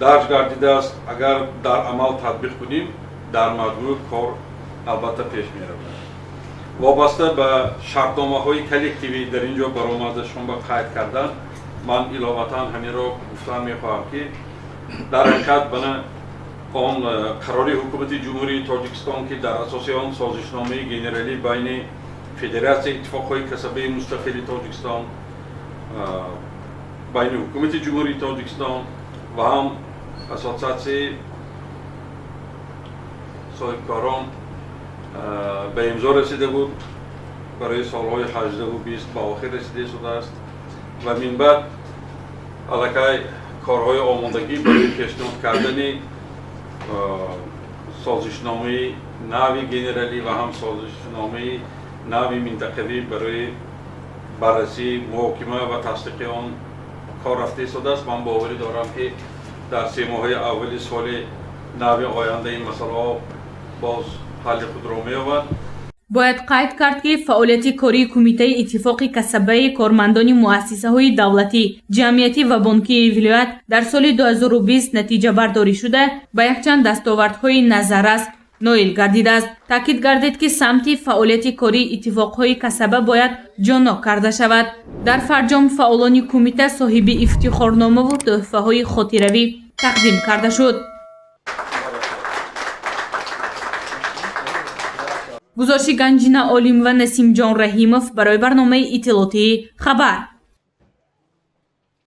дарҷ гардидааст. Агар дар амал татбиқ кунем, дар маҷмӯъ кор албатта пеш меравад. Вобаста ба шартномаҳои коллективӣ дар ин ҷо баромадашонба қайд кардан, ман иловатан ҳаминро гуфтан мехоҳам ки дар ҳақиқат бана он қарори ҳукумати ҷумҳурии Тоҷикистон ки дар асоси он созишномаи генералӣ байни Федератсияи Иттифоқҳои Касабаи Мустақили Тоҷикистон, байни ҳукумати ҷумҳурии Тоҷикистон ва ҳам ассотсиатсияи соҳибкорон ба имзо расида буд. Барои солҳои 18-20 ба охир расида шудааст ва минбаъд аллакай корҳои омодагӣ барои пешниҳод кардани созишномаи нави генералӣ ва ҳам созишномаи нави минтақавӣ барои баррасии муҳокима ва тасдиқи он кор рафта истодааст. Ман боварӣ дорам ки дар 3 моҳаи аввали соли нави оянда ин масъалаҳо боз ҳалли худро меёбад. бояд қайд кард ки фаъолияти кории кумитаи иттифоқи касабаи кормандони муассисаҳои давлатӣ, ҷамъиятӣ ва бонкии вилоят дар соли 2020 натиҷабардорӣ шуда ба якчанд дастовардҳои назаррас ноил гардидааст. таъкид гардид ки самти фаъолияти кории иттифоқҳои касаба бояд ҷонок карда шавад. дар фарҷом фаъолони кумита соҳиби ифтихорномаву тӯҳфаҳои хотиравӣ тақдим карда шуд. гузориши Ганҷина Олим ва Насимҷон Раҳимов барои барномаи иттилоотии хабар.